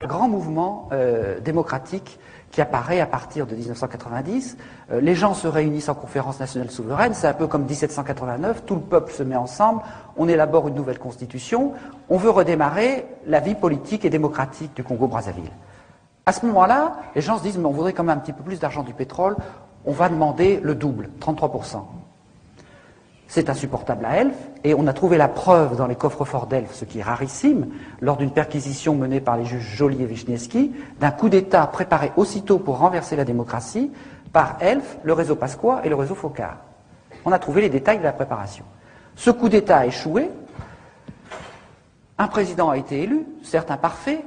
Grand mouvement démocratique qui apparaît à partir de 1990. Les gens se réunissent en conférence nationale souveraine, c'est un peu comme 1789, tout le peuple se met ensemble, on élabore une nouvelle constitution, on veut redémarrer la vie politique et démocratique du Congo-Brazzaville. À ce moment-là, les gens se disent, mais on voudrait quand même un petit peu plus d'argent du pétrole, on va demander le double, 33%. C'est insupportable à Elf, et on a trouvé la preuve dans les coffres-forts d'Elf, ce qui est rarissime, lors d'une perquisition menée par les juges Joly et Wisniewski, d'un coup d'État préparé aussitôt pour renverser la démocratie par Elf, le réseau Pasqua et le réseau Focard. On a trouvé les détails de la préparation. Ce coup d'État a échoué, un président a été élu, certes imparfait,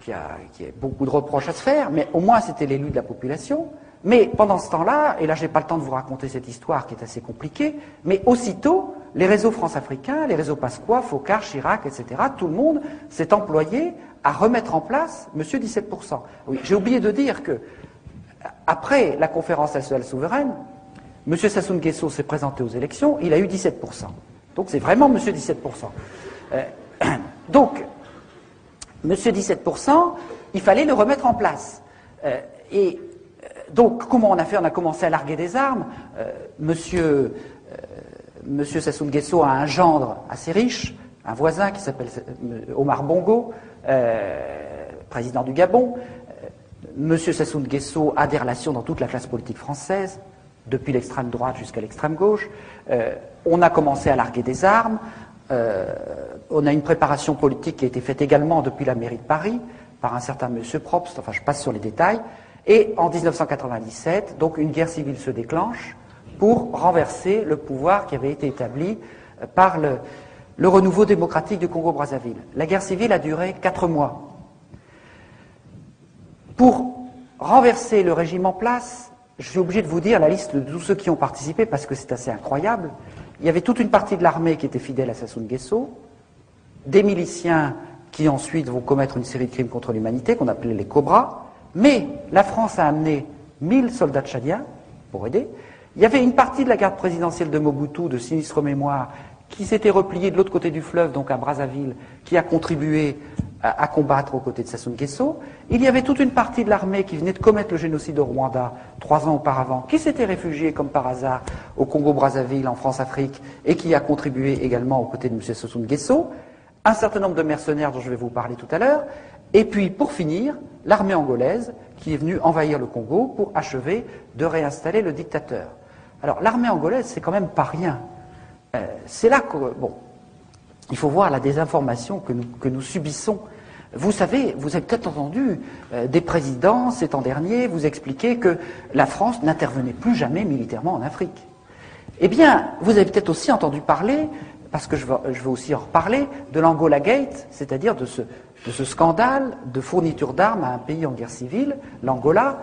qui a beaucoup de reproches à se faire, mais au moins c'était l'élu de la population. Mais pendant ce temps-là, et là j'ai pas le temps de vous raconter cette histoire qui est assez compliquée, mais aussitôt, les réseaux France-Africains, les réseaux Pasqua, Focard, Chirac, etc., tout le monde s'est employé à remettre en place Monsieur 17%. Oui, j'ai oublié de dire que, après la conférence nationale souveraine, Monsieur Sassou Nguesso s'est présenté aux élections, il a eu 17%. Donc c'est vraiment Monsieur 17%. Donc, Monsieur 17%, il fallait le remettre en place. Donc, comment on a fait? On a commencé à larguer des armes. Monsieur Sassou Nguesso a un gendre assez riche, un voisin qui s'appelle Omar Bongo, président du Gabon. Monsieur Sassou Nguesso a des relations dans toute la classe politique française, depuis l'extrême droite jusqu'à l'extrême gauche. On a commencé à larguer des armes. On a une préparation politique qui a été faite également depuis la mairie de Paris, par un certain monsieur Probst, enfin je passe sur les détails. Et en 1997, donc une guerre civile se déclenche pour renverser le pouvoir qui avait été établi par le renouveau démocratique du Congo-Brazzaville. La guerre civile a duré 4 mois. Pour renverser le régime en place, je suis obligé de vous dire la liste de tous ceux qui ont participé parce que c'est assez incroyable. Il y avait toute une partie de l'armée qui était fidèle à Sassou Nguesso, des miliciens qui ensuite vont commettre une série de crimes contre l'humanité qu'on appelait les Cobras. Mais la France a amené 1000 soldats tchadiens pour aider. Il y avait une partie de la garde présidentielle de Mobutu, de sinistre mémoire, qui s'était repliée de l'autre côté du fleuve, donc à Brazzaville, qui a contribué à combattre aux côtés de Sassou Nguesso. Il y avait toute une partie de l'armée qui venait de commettre le génocide au Rwanda 3 ans auparavant, qui s'était réfugiée comme par hasard au Congo-Brazzaville, en France-Afrique, et qui a contribué également aux côtés de M. Sassou Nguesso. Un certain nombre de mercenaires dont je vais vous parler tout à l'heure. Et puis, pour finir, l'armée angolaise qui est venue envahir le Congo pour achever de réinstaller le dictateur. Alors, l'armée angolaise, c'est quand même pas rien. C'est là que, bon, il faut voir la désinformation que nous subissons. Vous savez, vous avez peut-être entendu des présidents, ces temps derniers, vous expliquer que la France n'intervenait plus jamais militairement en Afrique. Eh bien, vous avez peut-être aussi entendu parler, parce que je veux aussi en reparler, de l'Angola Gate, c'est-à-dire de ce scandale de fourniture d'armes à un pays en guerre civile, l'Angola,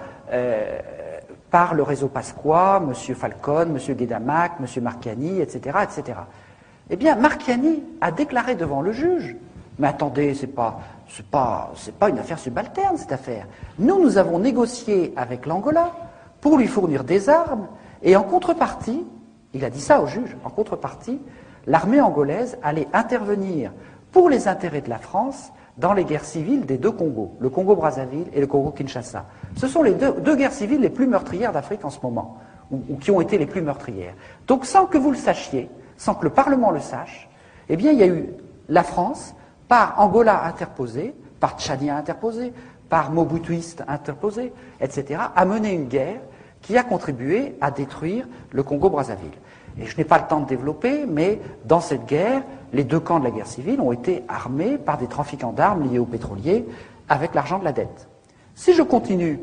par le réseau Pasqua, M. Falcon, M. Guedamac, M. Marchiani, etc., etc. Eh bien, Marchiani a déclaré devant le juge, mais attendez, c'est pas une affaire subalterne, cette affaire. Nous avons négocié avec l'Angola pour lui fournir des armes, et en contrepartie, il a dit ça au juge, en contrepartie, l'armée angolaise allait intervenir pour les intérêts de la France dans les guerres civiles des deux Congos, le Congo-Brazzaville et le Congo-Kinshasa. Ce sont les deux guerres civiles les plus meurtrières d'Afrique en ce moment, ou qui ont été les plus meurtrières. Donc sans que vous le sachiez, sans que le Parlement le sache, eh bien il y a eu la France, par Angola interposée, par Tchadien interposé, par Mobutuiste interposé, etc., a mené une guerre qui a contribué à détruire le Congo-Brazzaville. Et je n'ai pas le temps de développer, mais dans cette guerre, les deux camps de la guerre civile ont été armés par des trafiquants d'armes liés aux pétroliers avec l'argent de la dette. Si je continue,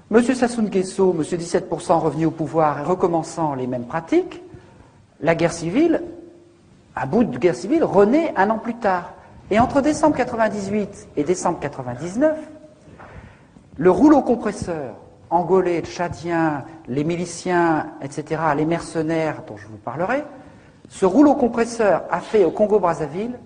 M. Sassou Nguesso, M. 17% revenu au pouvoir et recommençant les mêmes pratiques, la guerre civile, un bout de guerre civile, renaît un an plus tard. Et entre décembre 98 et décembre 99, le rouleau compresseur angolais, tchadiens, les miliciens, etc., les mercenaires dont je vous parlerai, ce rouleau compresseur a fait au Congo-Brazzaville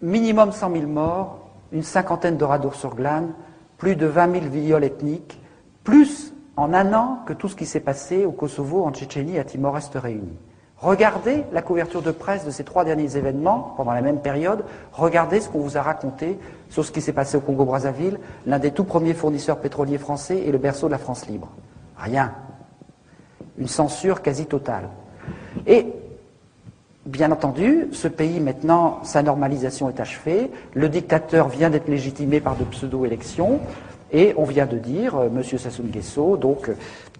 minimum 100 000 morts, une cinquantaine de radours sur glane, plus de 20 000 viols ethniques, plus en un an que tout ce qui s'est passé au Kosovo, en Tchétchénie et à Timor-Est réunis. Regardez la couverture de presse de ces 3 derniers événements pendant la même période. Regardez ce qu'on vous a raconté sur ce qui s'est passé au Congo-Brazzaville, l'un des tout premiers fournisseurs pétroliers français et le berceau de la France libre. Rien. Une censure quasi totale. Et, bien entendu, ce pays, maintenant, sa normalisation est achevée. Le dictateur vient d'être légitimé par de pseudo-élections. Et on vient de dire, M. Sassou Nguesso, donc,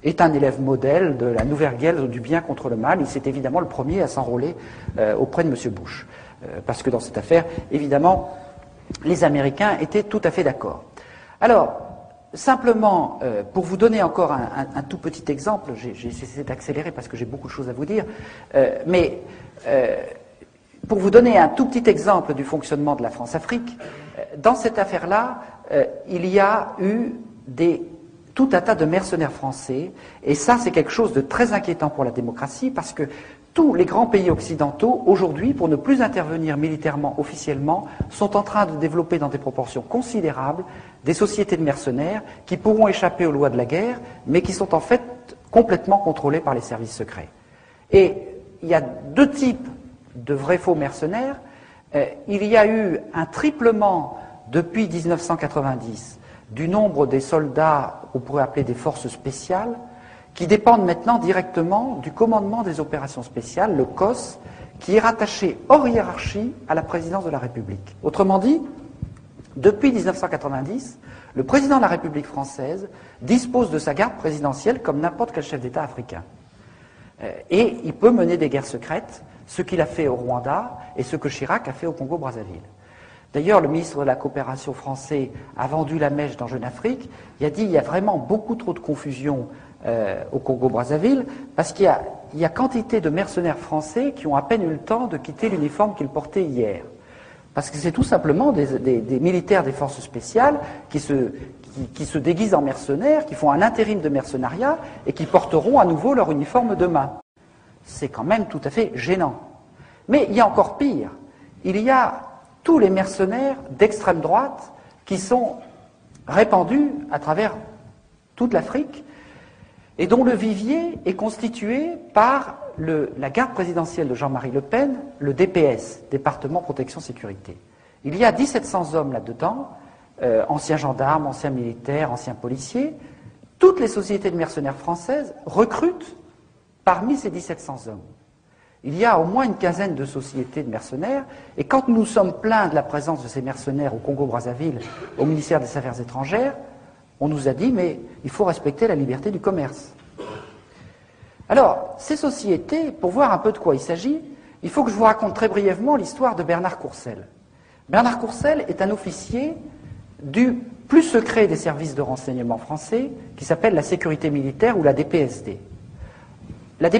est un élève modèle de la nouvelle guerre du bien contre le mal. Il s'est évidemment le premier à s'enrôler auprès de M. Bush. Parce que dans cette affaire, évidemment, les Américains étaient tout à fait d'accord. Alors, simplement, pour vous donner encore un tout petit exemple, j'ai essayé d'accélérer parce que j'ai beaucoup de choses à vous dire, mais pour vous donner un tout petit exemple du fonctionnement de la France-Afrique, dans cette affaire-là, il y a eu tout un tas de mercenaires français, et ça c'est quelque chose de très inquiétant pour la démocratie, parce que tous les grands pays occidentaux, aujourd'hui, pour ne plus intervenir militairement officiellement, sont en train de développer dans des proportions considérables des sociétés de mercenaires qui pourront échapper aux lois de la guerre, mais qui sont en fait complètement contrôlées par les services secrets. Et il y a 2 types de vrais faux mercenaires. Il y a eu un triplement depuis 1990 du nombre des soldats qu'on pourrait appeler des forces spéciales, qui dépendent maintenant directement du commandement des opérations spéciales, le COS, qui est rattaché hors hiérarchie à la présidence de la République. Autrement dit, depuis 1990, le président de la République française dispose de sa garde présidentielle comme n'importe quel chef d'État africain. Et il peut mener des guerres secrètes, ce qu'il a fait au Rwanda et ce que Chirac a fait au Congo-Brazzaville. D'ailleurs, le ministre de la Coopération français a vendu la mèche dans Jeune Afrique. Il a dit qu'il y a vraiment beaucoup trop de confusion au Congo-Brazzaville, parce qu'il y a quantité de mercenaires français qui ont à peine eu le temps de quitter l'uniforme qu'ils portaient hier. Parce que c'est tout simplement des militaires des forces spéciales qui se déguisent en mercenaires, qui font un intérim de mercenariat et qui porteront à nouveau leur uniforme demain. C'est quand même tout à fait gênant. Mais il y a encore pire. Il y a tous les mercenaires d'extrême droite qui sont répandus à travers toute l'Afrique et dont le vivier est constitué par la garde présidentielle de Jean-Marie Le Pen, le DPS, Département Protection Sécurité. Il y a 1700 hommes là-dedans, anciens gendarmes, anciens militaires, anciens policiers. Toutes les sociétés de mercenaires françaises recrutent parmi ces 1700 hommes. Il y a au moins une quinzaine de sociétés de mercenaires, et quand nous sommes plaints de la présence de ces mercenaires au Congo-Brazzaville, au ministère des Affaires étrangères, on nous a dit, mais il faut respecter la liberté du commerce. Alors, ces sociétés, pour voir un peu de quoi il s'agit, il faut que je vous raconte très brièvement l'histoire de Bernard Courcelles. Bernard Courcelles est un officier du plus secret des services de renseignement français, qui s'appelle la sécurité militaire ou la DPSD. La